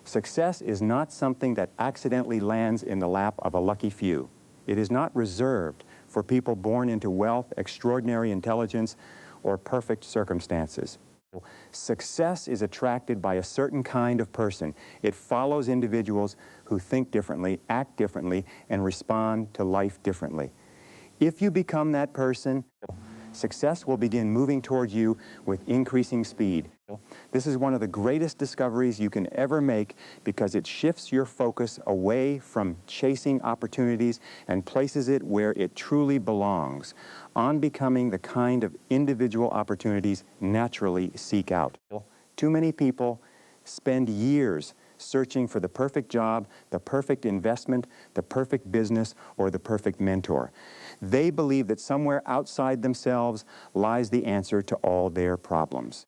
Success is not something that accidentally lands in the lap of a lucky few. It is not reserved for people born into wealth, extraordinary intelligence, or perfect circumstances. Success is attracted by a certain kind of person. It follows individuals who think differently, act differently, and respond to life differently. If you become that person, success will begin moving towards you with increasing speed. This is one of the greatest discoveries you can ever make because it shifts your focus away from chasing opportunities and places it where it truly belongs, on becoming the kind of individual opportunities naturally seek out. Too many people spend years searching for the perfect job, the perfect investment, the perfect business, or the perfect mentor. They believe that somewhere outside themselves lies the answer to all their problems.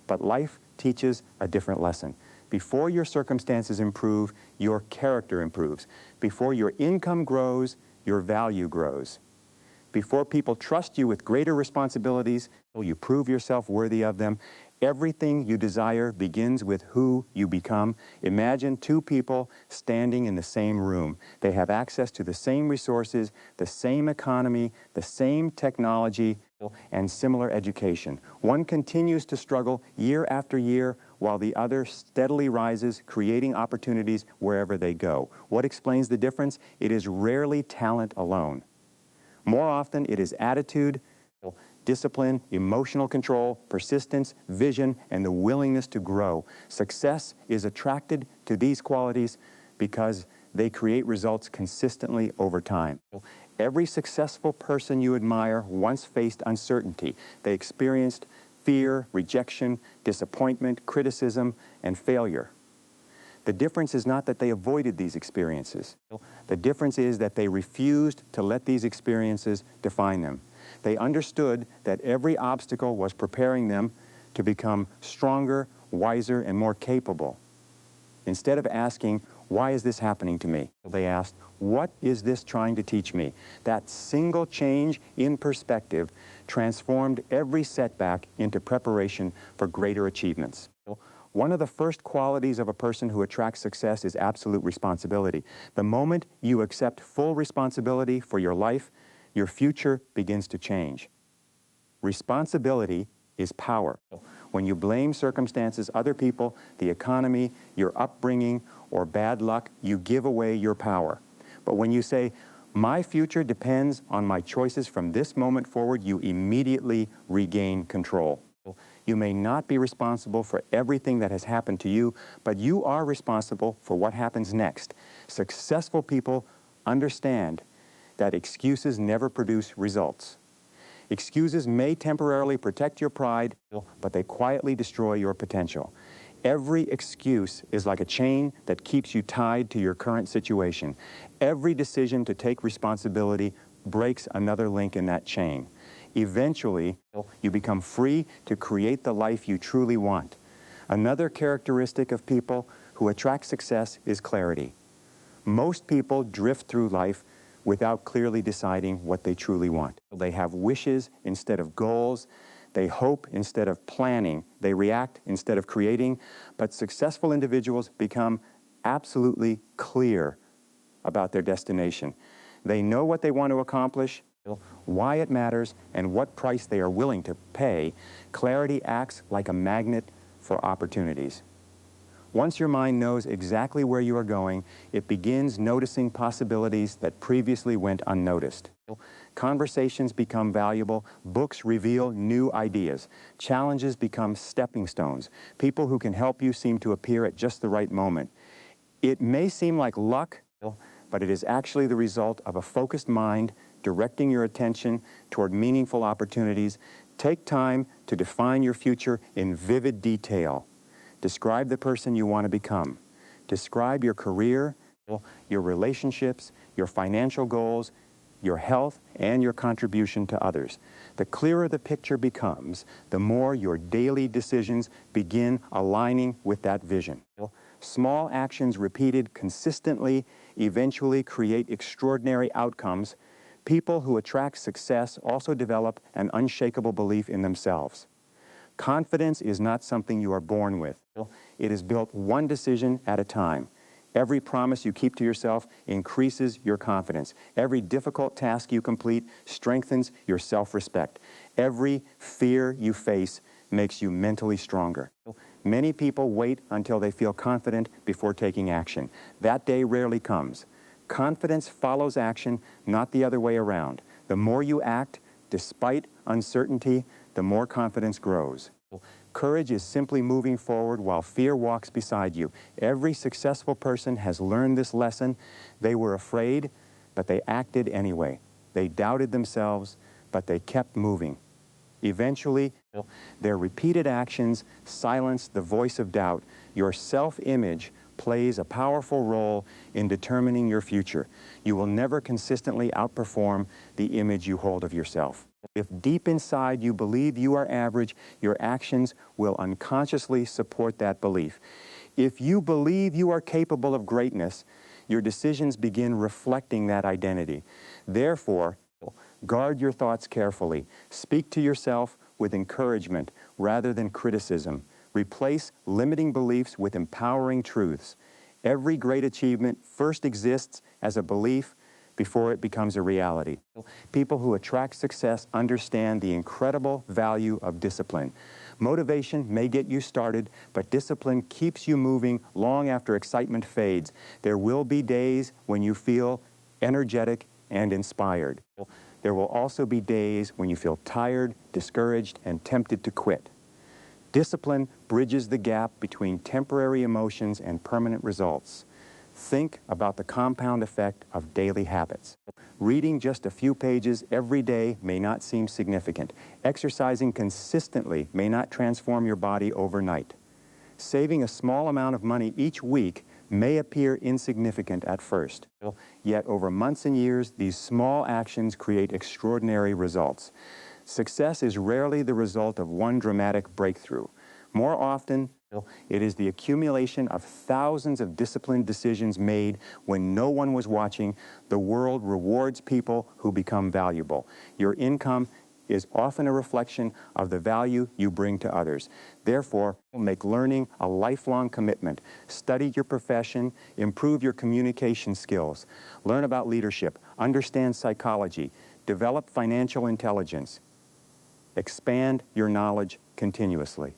But life teaches a different lesson. Before your circumstances improve, your character improves. Before your income grows, your value grows. Before people trust you with greater responsibilities, you prove yourself worthy of them. Everything you desire begins with who you become. Imagine two people standing in the same room. They have access to the same resources, the same economy, the same technology, and similar education. One continues to struggle year after year, while the other steadily rises, creating opportunities wherever they go. What explains the difference? It is rarely talent alone. More often, it is attitude, discipline, emotional control, persistence, vision, and the willingness to grow. Success is attracted to these qualities because they create results consistently over time. Every successful person you admire once faced uncertainty. They experienced fear, rejection, disappointment, criticism, and failure. The difference is not that they avoided these experiences. The difference is that they refused to let these experiences define them. They understood that every obstacle was preparing them to become stronger, wiser, and more capable. Instead of asking, why is this happening to me? They asked, what is this trying to teach me? That single change in perspective transformed every setback into preparation for greater achievements. One of the first qualities of a person who attracts success is absolute responsibility. The moment you accept full responsibility for your life, your future begins to change. Responsibility is power. When you blame circumstances, other people, the economy, your upbringing, or bad luck, you give away your power. But when you say, my future depends on my choices from this moment forward, you immediately regain control. You may not be responsible for everything that has happened to you, but you are responsible for what happens next. Successful people understand that excuses never produce results. Excuses may temporarily protect your pride, but they quietly destroy your potential. Every excuse is like a chain that keeps you tied to your current situation. Every decision to take responsibility breaks another link in that chain. Eventually, you become free to create the life you truly want. Another characteristic of people who attract success is clarity. Most people drift through life without clearly deciding what they truly want. They have wishes instead of goals. They hope instead of planning. They react instead of creating. But successful individuals become absolutely clear about their destination. They know what they want to accomplish, why it matters, and what price they are willing to pay. Clarity acts like a magnet for opportunities. Once your mind knows exactly where you are going, it begins noticing possibilities that previously went unnoticed. Conversations become valuable, books reveal new ideas, challenges become stepping stones. People who can help you seem to appear at just the right moment. It may seem like luck, but it is actually the result of a focused mind directing your attention toward meaningful opportunities. Take time to define your future in vivid detail. Describe the person you want to become. Describe your career, your relationships, your financial goals, your health, and your contribution to others. The clearer the picture becomes, the more your daily decisions begin aligning with that vision. Small actions repeated consistently eventually create extraordinary outcomes. People who attract success also develop an unshakable belief in themselves. Confidence is not something you are born with. It is built one decision at a time. Every promise you keep to yourself increases your confidence. Every difficult task you complete strengthens your self-respect. Every fear you face makes you mentally stronger. Many people wait until they feel confident before taking action. That day rarely comes. Confidence follows action, not the other way around. The more you act, despite uncertainty, the more confidence grows. Courage is simply moving forward while fear walks beside you. Every successful person has learned this lesson. They were afraid, but they acted anyway. They doubted themselves, but they kept moving. Eventually, their repeated actions silenced the voice of doubt. Your self-image plays a powerful role in determining your future. You will never consistently outperform the image you hold of yourself. If deep inside you believe you are average, your actions will unconsciously support that belief. If you believe you are capable of greatness, your decisions begin reflecting that identity. Therefore, guard your thoughts carefully. Speak to yourself with encouragement rather than criticism. Replace limiting beliefs with empowering truths. Every great achievement first exists as a belief before it becomes a reality. People who attract success understand the incredible value of discipline. Motivation may get you started, but discipline keeps you moving long after excitement fades. There will be days when you feel energetic and inspired. There will also be days when you feel tired, discouraged, and tempted to quit. Discipline bridges the gap between temporary emotions and permanent results. Think about the compound effect of daily habits. Reading just a few pages every day may not seem significant. Exercising consistently may not transform your body overnight. Saving a small amount of money each week may appear insignificant at first. Yet over months and years, these small actions create extraordinary results. Success is rarely the result of one dramatic breakthrough. More often, it is the accumulation of thousands of disciplined decisions made when no one was watching. The world rewards people who become valuable. Your income is often a reflection of the value you bring to others. Therefore, make learning a lifelong commitment. Study your profession, improve your communication skills, learn about leadership, understand psychology, develop financial intelligence, expand your knowledge continuously.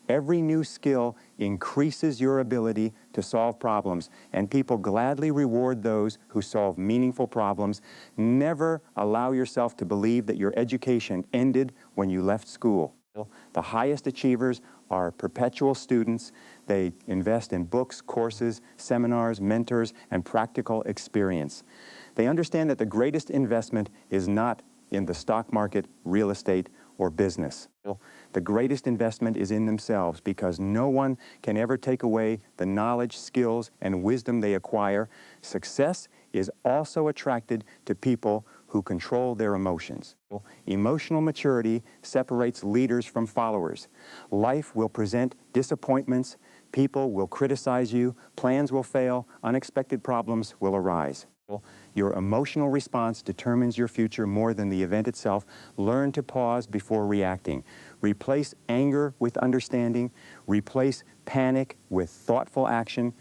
Every new skill increases your ability to solve problems, and people gladly reward those who solve meaningful problems. Never allow yourself to believe that your education ended when you left school. The highest achievers are perpetual students. They invest in books, courses, seminars, mentors, and practical experience. They understand that the greatest investment is not in the stock market, real estate, or business. The greatest investment is in themselves, because no one can ever take away the knowledge, skills, and wisdom they acquire. Success is also attracted to people who control their emotions. Emotional maturity separates leaders from followers. Life will present disappointments, people will criticize you, plans will fail, unexpected problems will arise. Your emotional response determines your future more than the event itself. Learn to pause before reacting. Replace anger with understanding. Replace panic with thoughtful action.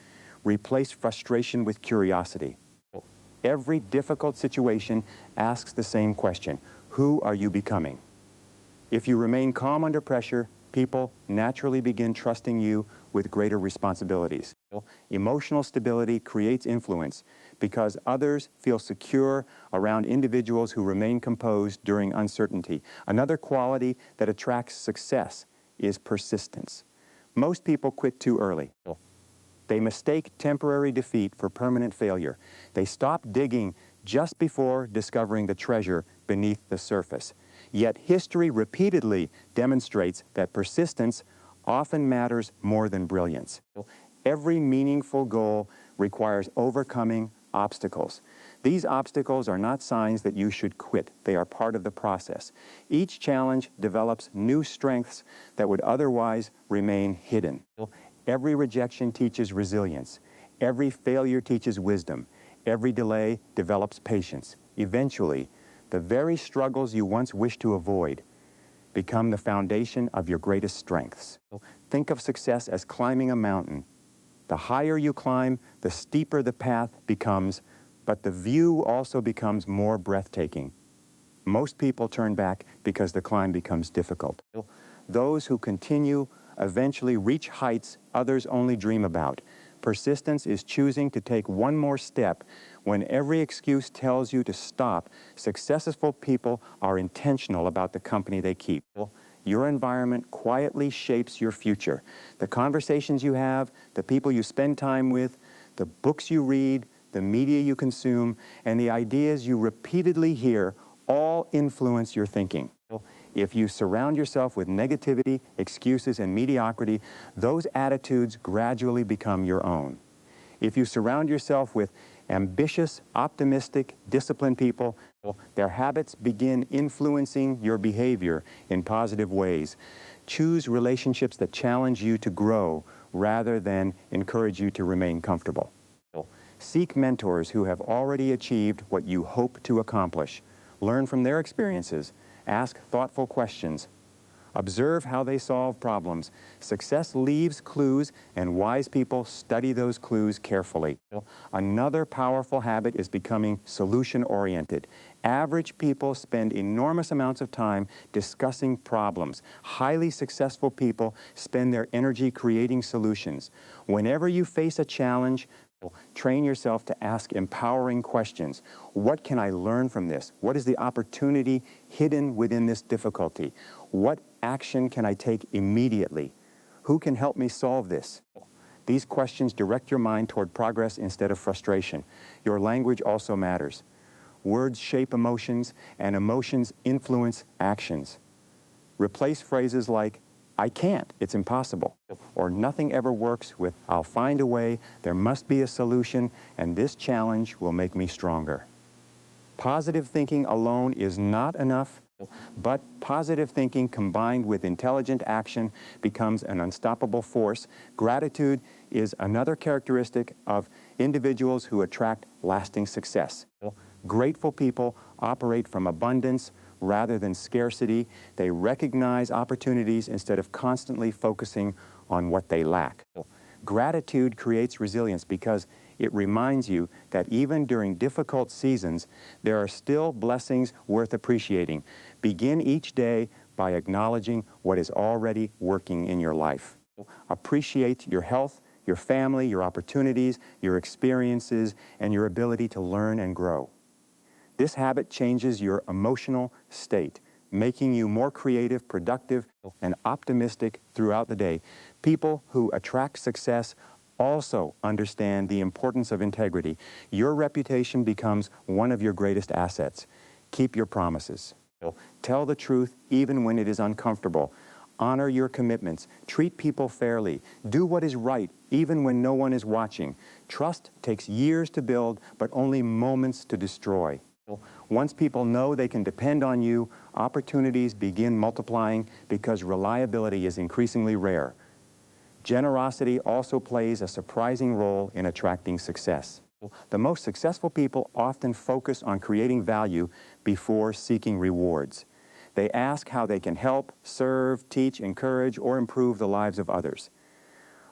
Replace frustration with curiosity. Every difficult situation asks the same question: who are you becoming? If you remain calm under pressure, people naturally begin trusting you with greater responsibilities. Emotional stability creates influence because others feel secure around individuals who remain composed during uncertainty. Another quality that attracts success is persistence. Most people quit too early. They mistake temporary defeat for permanent failure. They stop digging just before discovering the treasure beneath the surface. Yet history repeatedly demonstrates that persistence often matters more than brilliance. Every meaningful goal requires overcoming obstacles. These obstacles are not signs that you should quit. They are part of the process. Each challenge develops new strengths that would otherwise remain hidden. Every rejection teaches resilience. Every failure teaches wisdom. Every delay develops patience. Eventually, the very struggles you once wished to avoid become the foundation of your greatest strengths. Think of success as climbing a mountain. The higher you climb, the steeper the path becomes, but the view also becomes more breathtaking. Most people turn back because the climb becomes difficult. Those who continue eventually reach heights others only dream about. Persistence is choosing to take one more step when every excuse tells you to stop. Successful people are intentional about the company they keep. Your environment quietly shapes your future. The conversations you have, the people you spend time with, the books you read, the media you consume, and the ideas you repeatedly hear all influence your thinking. If you surround yourself with negativity, excuses, and mediocrity, those attitudes gradually become your own. If you surround yourself with ambitious, optimistic, disciplined people, their habits begin influencing your behavior in positive ways. Choose relationships that challenge you to grow rather than encourage you to remain comfortable. Seek mentors who have already achieved what you hope to accomplish. Learn from their experiences. Ask thoughtful questions. Observe how they solve problems. Success leaves clues, and wise people study those clues carefully. Another powerful habit is becoming solution-oriented. Average people spend enormous amounts of time discussing problems. Highly successful people spend their energy creating solutions. Whenever you face a challenge, train yourself to ask empowering questions. What can I learn from this? What is the opportunity hidden within this difficulty? What action can I take immediately? Who can help me solve this? These questions direct your mind toward progress instead of frustration. Your language also matters. Words shape emotions, and emotions influence actions. Replace phrases like, I can't, it's impossible, or nothing ever works with, I'll find a way, there must be a solution, and this challenge will make me stronger. Positive thinking alone is not enough, but positive thinking combined with intelligent action becomes an unstoppable force. Gratitude is another characteristic of individuals who attract lasting success. Grateful people operate from abundance rather than scarcity. They recognize opportunities instead of constantly focusing on what they lack. Gratitude creates resilience because it reminds you that even during difficult seasons, there are still blessings worth appreciating. Begin each day by acknowledging what is already working in your life. Appreciate your health, your family, your opportunities, your experiences, and your ability to learn and grow. This habit changes your emotional state, making you more creative, productive, and optimistic throughout the day. People who attract success also understand the importance of integrity. Your reputation becomes one of your greatest assets. Keep your promises. Tell the truth even when it is uncomfortable. Honor your commitments. Treat people fairly. Do what is right even when no one is watching. Trust takes years to build, but only moments to destroy. Once people know they can depend on you, opportunities begin multiplying because reliability is increasingly rare. Generosity also plays a surprising role in attracting success. The most successful people often focus on creating value before seeking rewards. They ask how they can help, serve, teach, encourage, or improve the lives of others.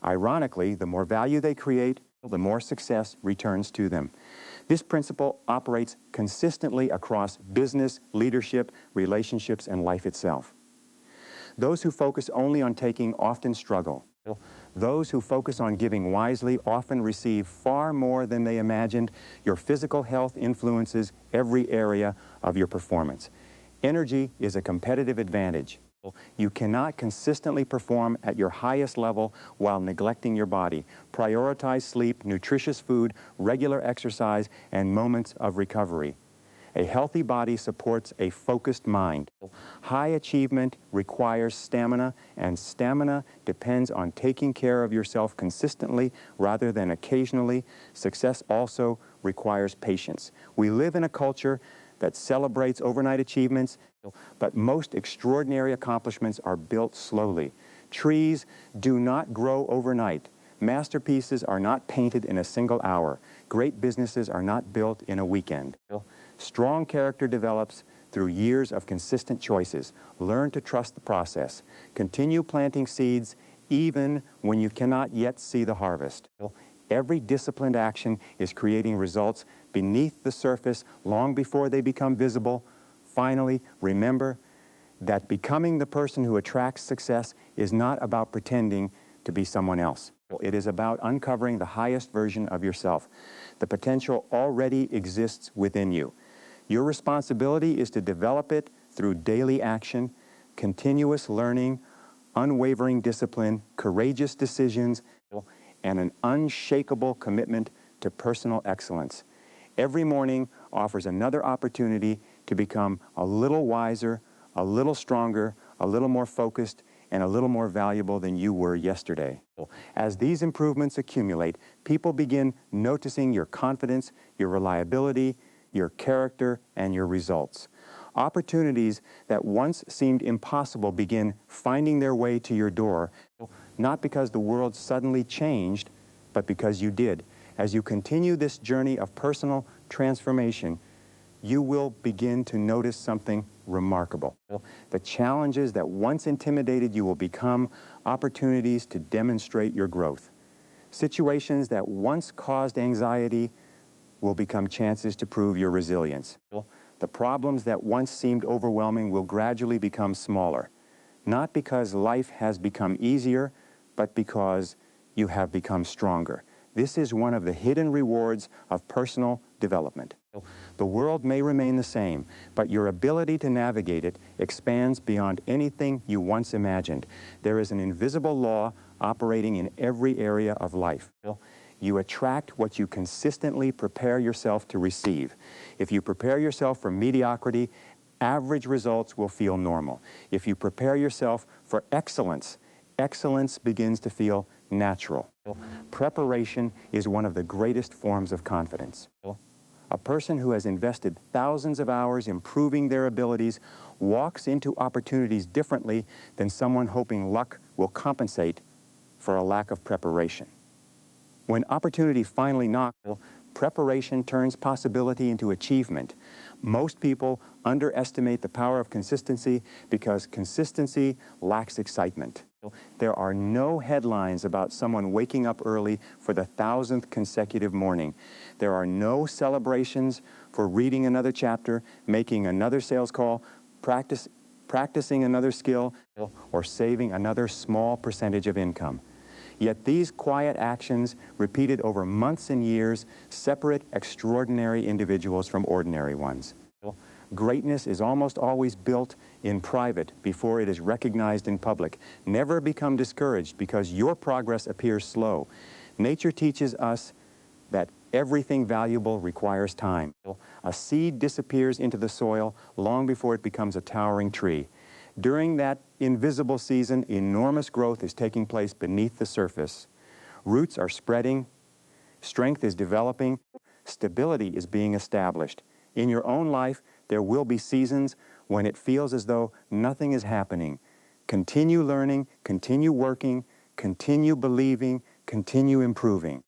Ironically, the more value they create, the more success returns to them. This principle operates consistently across business, leadership, relationships, and life itself. Those who focus only on taking often struggle. Those who focus on giving wisely often receive far more than they imagined. Your physical health influences every area of your performance. Energy is a competitive advantage. You cannot consistently perform at your highest level while neglecting your body. Prioritize sleep, nutritious food, regular exercise, and moments of recovery. A healthy body supports a focused mind. High achievement requires stamina, and stamina depends on taking care of yourself consistently rather than occasionally. Success also requires patience. We live in a culture that celebrates overnight achievements, but most extraordinary accomplishments are built slowly. Trees do not grow overnight. Masterpieces are not painted in a single hour. Great businesses are not built in a weekend. Strong character develops through years of consistent choices. Learn to trust the process. Continue planting seeds even when you cannot yet see the harvest. Every disciplined action is creating results beneath the surface long before they become visible. Finally, remember that becoming the person who attracts success is not about pretending to be someone else. It is about uncovering the highest version of yourself. The potential already exists within you. Your responsibility is to develop it through daily action, continuous learning, unwavering discipline, courageous decisions, and an unshakable commitment to personal excellence. Every morning offers another opportunity to become a little wiser, a little stronger, a little more focused, and a little more valuable than you were yesterday. As these improvements accumulate, people begin noticing your confidence, your reliability, your character, and your results. Opportunities that once seemed impossible begin finding their way to your door, not because the world suddenly changed, but because you did. As you continue this journey of personal transformation, you will begin to notice something remarkable. The challenges that once intimidated you will become opportunities to demonstrate your growth. Situations that once caused anxiety will become chances to prove your resilience. The problems that once seemed overwhelming will gradually become smaller, not because life has become easier, but because you have become stronger. This is one of the hidden rewards of personal development. The world may remain the same, but your ability to navigate it expands beyond anything you once imagined. There is an invisible law operating in every area of life. You attract what you consistently prepare yourself to receive. If you prepare yourself for mediocrity, average results will feel normal. If you prepare yourself for excellence, excellence begins to feel natural. Preparation is one of the greatest forms of confidence. A person who has invested thousands of hours improving their abilities walks into opportunities differently than someone hoping luck will compensate for a lack of preparation. When opportunity finally knocks, preparation turns possibility into achievement. Most people underestimate the power of consistency because consistency lacks excitement. There are no headlines about someone waking up early for the 1,000th consecutive morning. There are no celebrations for reading another chapter, making another sales call, practicing another skill, or saving another small percentage of income. Yet these quiet actions, repeated over months and years, separate extraordinary individuals from ordinary ones. Greatness is almost always built in private before it is recognized in public. Never become discouraged because your progress appears slow. Nature teaches us that everything valuable requires time. A seed disappears into the soil long before it becomes a towering tree. During that invisible season, enormous growth is taking place beneath the surface. Roots are spreading, strength is developing, stability is being established. In your own life, there will be seasons when it feels as though nothing is happening. Continue learning, continue working, continue believing, continue improving.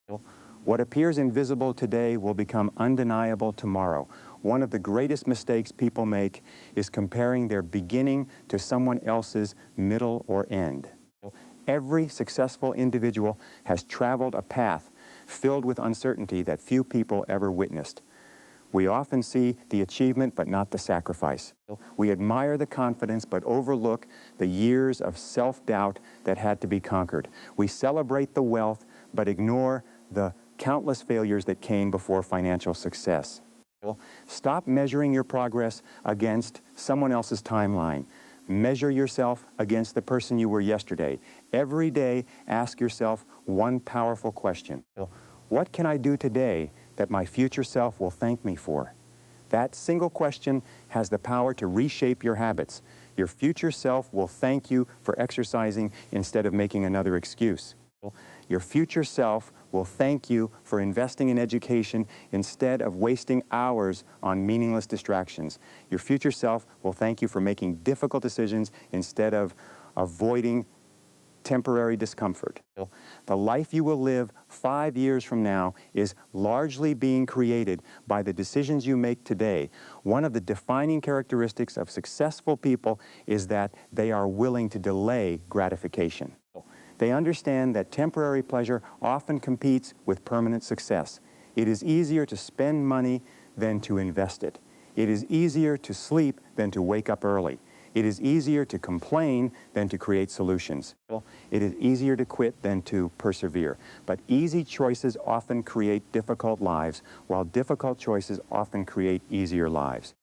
What appears invisible today will become undeniable tomorrow. One of the greatest mistakes people make is comparing their beginning to someone else's middle or end. Every successful individual has traveled a path filled with uncertainty that few people ever witnessed. We often see the achievement but not the sacrifice. We admire the confidence but overlook the years of self-doubt that had to be conquered. We celebrate the wealth but ignore the countless failures that came before financial success. Stop measuring your progress against someone else's timeline. Measure yourself against the person you were yesterday. Every day, ask yourself one powerful question. What can I do today that my future self will thank me for? That single question has the power to reshape your habits. Your future self will thank you for exercising instead of making another excuse. Your future self will thank you for investing in education instead of wasting hours on meaningless distractions. Your future self will thank you for making difficult decisions instead of avoiding temporary discomfort. The life you will live 5 years from now is largely being created by the decisions you make today. One of the defining characteristics of successful people is that they are willing to delay gratification. They understand that temporary pleasure often competes with permanent success. It is easier to spend money than to invest it. It is easier to sleep than to wake up early. It is easier to complain than to create solutions. It is easier to quit than to persevere. But easy choices often create difficult lives, while difficult choices often create easier lives.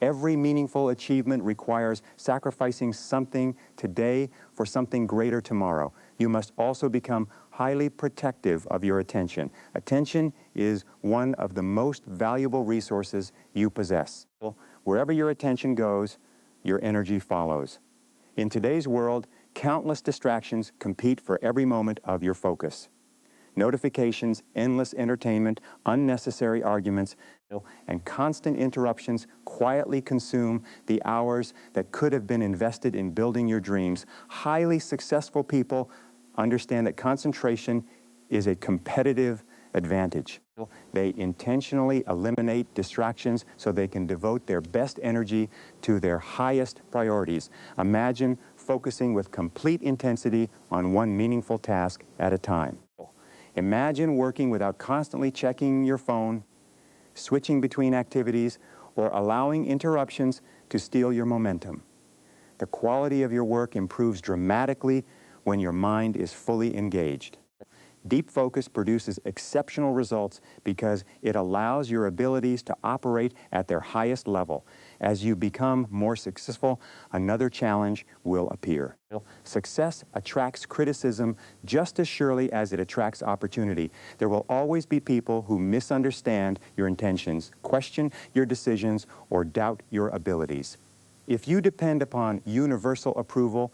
Every meaningful achievement requires sacrificing something today for something greater tomorrow. You must also become highly protective of your attention. Attention is one of the most valuable resources you possess. Wherever your attention goes, your energy follows. In today's world, countless distractions compete for every moment of your focus. Notifications, endless entertainment, unnecessary arguments, and constant interruptions quietly consume the hours that could have been invested in building your dreams. Highly successful people understand that concentration is a competitive advantage. They intentionally eliminate distractions so they can devote their best energy to their highest priorities. Imagine focusing with complete intensity on one meaningful task at a time. Imagine working without constantly checking your phone, switching between activities, or allowing interruptions to steal your momentum. The quality of your work improves dramatically when your mind is fully engaged. Deep focus produces exceptional results because it allows your abilities to operate at their highest level. As you become more successful, another challenge will appear. Success attracts criticism just as surely as it attracts opportunity. There will always be people who misunderstand your intentions, question your decisions, or doubt your abilities. If you depend upon universal approval,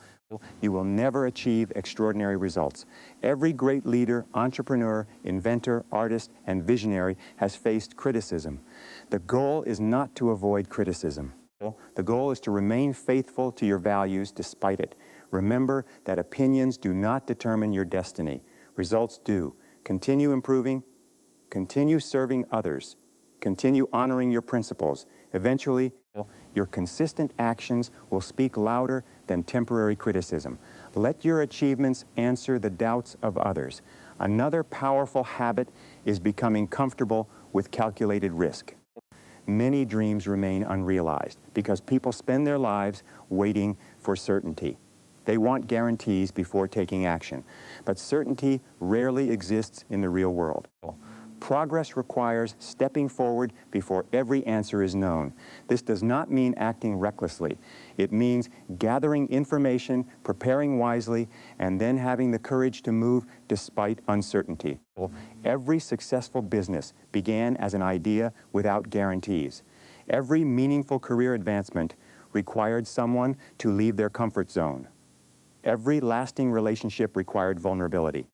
you will never achieve extraordinary results. Every great leader, entrepreneur, inventor, artist, and visionary has faced criticism. The goal is not to avoid criticism. The goal is to remain faithful to your values despite it. Remember that opinions do not determine your destiny. Results do. Continue improving, continue serving others, continue honoring your principles. Eventually, your consistent actions will speak louder than temporary criticism. Let your achievements answer the doubts of others. Another powerful habit is becoming comfortable with calculated risk. Many dreams remain unrealized because people spend their lives waiting for certainty. They want guarantees before taking action, but certainty rarely exists in the real world. Progress requires stepping forward before every answer is known. This does not mean acting recklessly. It means gathering information, preparing wisely, and then having the courage to move despite uncertainty. Every successful business began as an idea without guarantees. Every meaningful career advancement required someone to leave their comfort zone. Every lasting relationship required vulnerability.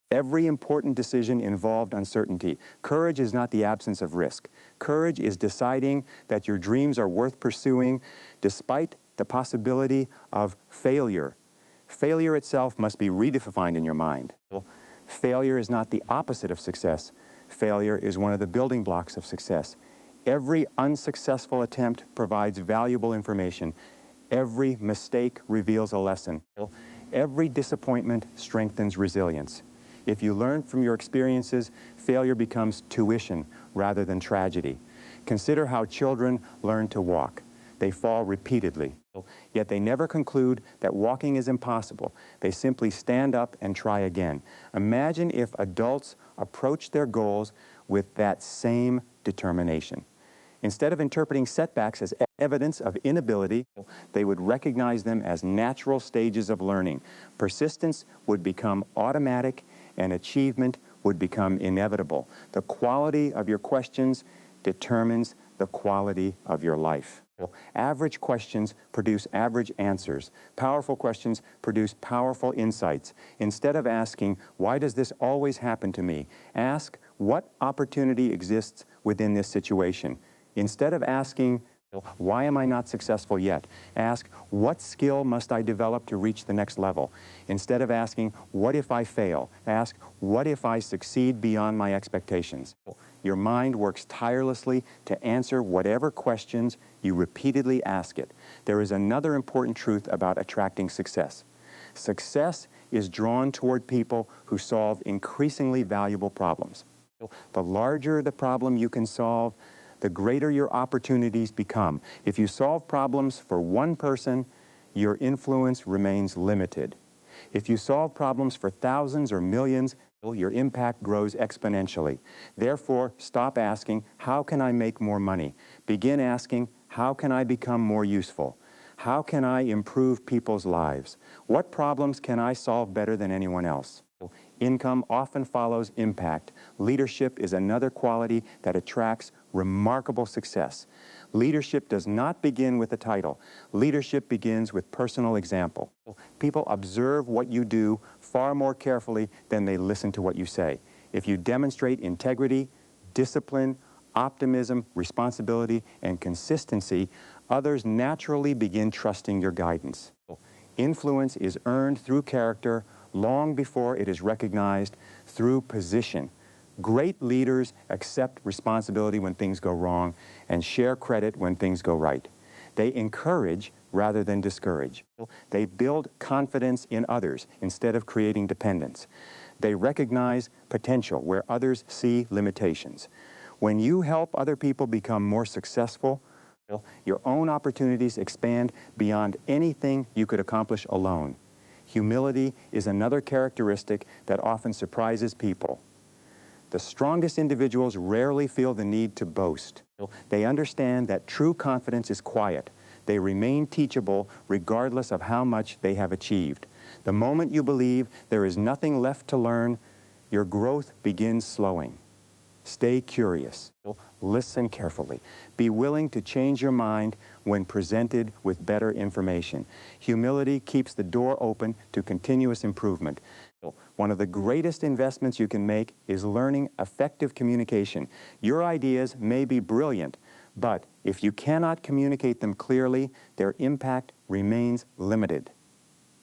Every important decision involved uncertainty. Courage is not the absence of risk. Courage is deciding that your dreams are worth pursuing despite the possibility of failure. Failure itself must be redefined in your mind. Failure is not the opposite of success. Failure is one of the building blocks of success. Every unsuccessful attempt provides valuable information. Every mistake reveals a lesson. Every disappointment strengthens resilience. If you learn from your experiences, failure becomes tuition rather than tragedy. Consider how children learn to walk. They fall repeatedly, yet they never conclude that walking is impossible. They simply stand up and try again. Imagine if adults approach their goals with that same determination. Instead of interpreting setbacks as evidence of inability, they would recognize them as natural stages of learning. Persistence would become automatic and achievement would become inevitable. The quality of your questions determines the quality of your life. Average questions produce average answers. Powerful questions produce powerful insights. Instead of asking, why does this always happen to me? Ask, what opportunity exists within this situation? Instead of asking, Why am I not successful yet? Ask, what skill must I develop to reach the next level? Instead of asking, what if I fail? Ask, what if I succeed beyond my expectations? Your mind works tirelessly to answer whatever questions you repeatedly ask it. There is another important truth about attracting success. Success is drawn toward people who solve increasingly valuable problems. The larger the problem you can solve, the greater your opportunities become. If you solve problems for one person, your influence remains limited. If you solve problems for thousands or millions, your impact grows exponentially. Therefore, stop asking, how can I make more money? Begin asking, how can I become more useful? How can I improve people's lives? What problems can I solve better than anyone else? Income often follows impact. Leadership is another quality that attracts remarkable success. Leadership does not begin with a title. Leadership begins with personal example. People observe what you do far more carefully than they listen to what you say. If you demonstrate integrity, discipline, optimism, responsibility, and consistency, others naturally begin trusting your guidance. Influence is earned through character long before it is recognized through position. Great leaders accept responsibility when things go wrong and share credit when things go right. They encourage rather than discourage. They build confidence in others instead of creating dependence. They recognize potential where others see limitations. When you help other people become more successful, your own opportunities expand beyond anything you could accomplish alone. Humility is another characteristic that often surprises people. The strongest individuals rarely feel the need to boast. They understand that true confidence is quiet. They remain teachable regardless of how much they have achieved. The moment you believe there is nothing left to learn, your growth begins slowing. Stay curious. Listen carefully. Be willing to change your mind when presented with better information. Humility keeps the door open to continuous improvement. One of the greatest investments you can make is learning effective communication. Your ideas may be brilliant, but if you cannot communicate them clearly, their impact remains limited.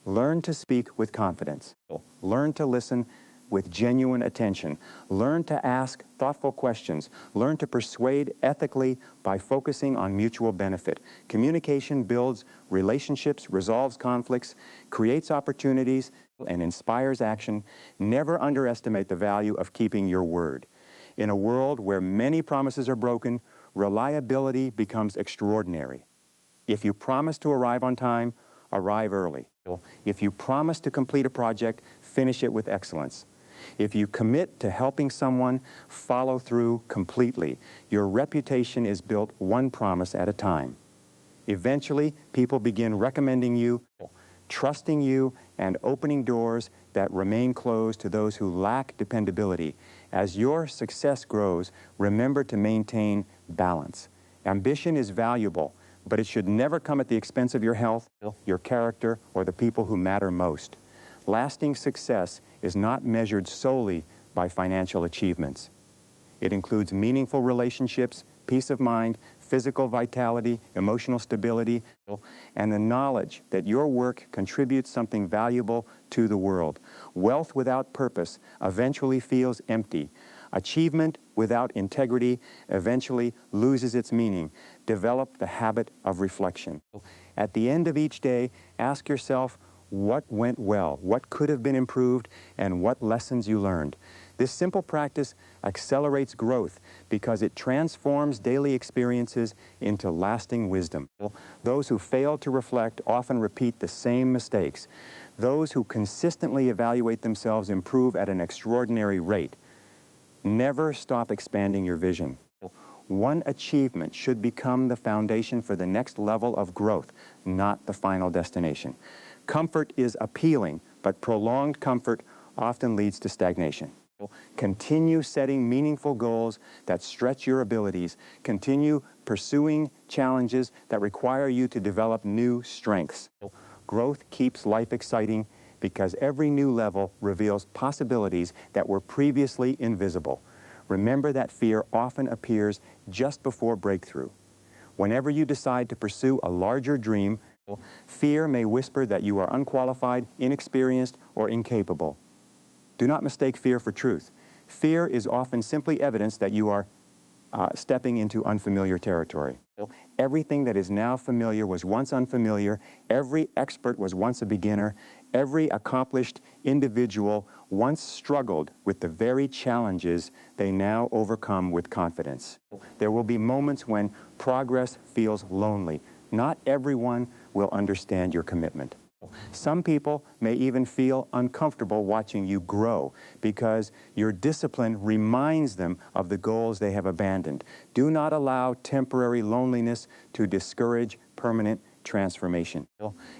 Learn to speak with confidence. Learn to listen with genuine attention. Learn to ask thoughtful questions. Learn to persuade ethically by focusing on mutual benefit. Communication builds relationships, resolves conflicts, creates opportunities, and inspires action. Never underestimate the value of keeping your word. In a world where many promises are broken, reliability becomes extraordinary. If you promise to arrive on time, arrive early. If you promise to complete a project, finish it with excellence. If you commit to helping someone, follow through completely. Your reputation is built one promise at a time. Eventually, people begin recommending you, trusting you, and opening doors that remain closed to those who lack dependability. As your success grows, remember to maintain balance. Ambition is valuable, but it should never come at the expense of your health, your character, or the people who matter most. Lasting success is not measured solely by financial achievements. It includes meaningful relationships, peace of mind, physical vitality, emotional stability, and the knowledge that your work contributes something valuable to the world. Wealth without purpose eventually feels empty. Achievement without integrity eventually loses its meaning. Develop the habit of reflection. At the end of each day, ask yourself what went well, what could have been improved, and what lessons you learned. This simple practice accelerates growth because it transforms daily experiences into lasting wisdom. Those who fail to reflect often repeat the same mistakes. Those who consistently evaluate themselves improve at an extraordinary rate. Never stop expanding your vision. One achievement should become the foundation for the next level of growth, not the final destination. Comfort is appealing, but prolonged comfort often leads to stagnation. Continue setting meaningful goals that stretch your abilities. Continue pursuing challenges that require you to develop new strengths. Growth keeps life exciting because every new level reveals possibilities that were previously invisible. Remember that fear often appears just before breakthrough. Whenever you decide to pursue a larger dream, fear may whisper that you are unqualified, inexperienced, or incapable. Do not mistake fear for truth. Fear is often simply evidence that you are stepping into unfamiliar territory. Everything that is now familiar was once unfamiliar. Every expert was once a beginner. Every accomplished individual once struggled with the very challenges they now overcome with confidence. There will be moments when progress feels lonely. Not everyone will understand your commitment. Some people may even feel uncomfortable watching you grow because your discipline reminds them of the goals they have abandoned. Do not allow temporary loneliness to discourage permanent transformation.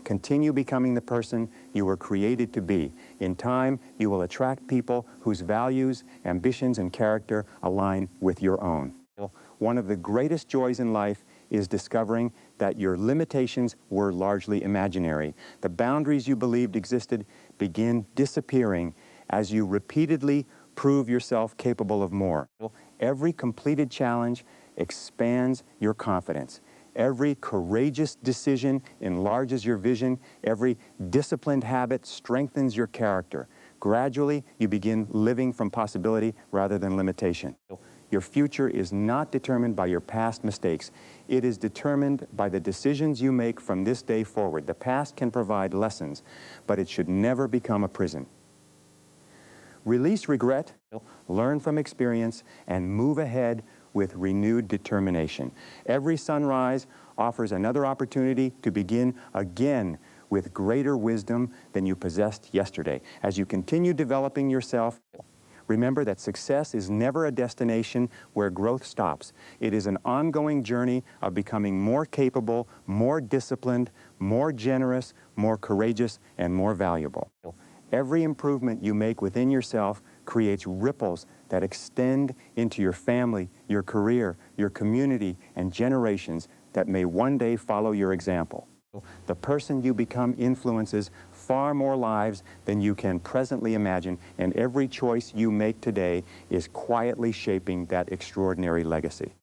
Continue becoming the person you were created to be. In time, you will attract people whose values, ambitions, and character align with your own. One of the greatest joys in life is discovering that your limitations were largely imaginary. The boundaries you believed existed begin disappearing as you repeatedly prove yourself capable of more. Every completed challenge expands your confidence. Every courageous decision enlarges your vision. Every disciplined habit strengthens your character. Gradually, you begin living from possibility rather than limitation. Your future is not determined by your past mistakes. It is determined by the decisions you make from this day forward. The past can provide lessons, but it should never become a prison. Release regret, learn from experience, and move ahead with renewed determination. Every sunrise offers another opportunity to begin again with greater wisdom than you possessed yesterday. As you continue developing yourself, remember that success is never a destination where growth stops. It is an ongoing journey of becoming more capable, more disciplined, more generous, more courageous, and more valuable. Every improvement you make within yourself creates ripples that extend into your family, your career, your community, and generations that may one day follow your example. The person you become influences far more lives than you can presently imagine, and every choice you make today is quietly shaping that extraordinary legacy.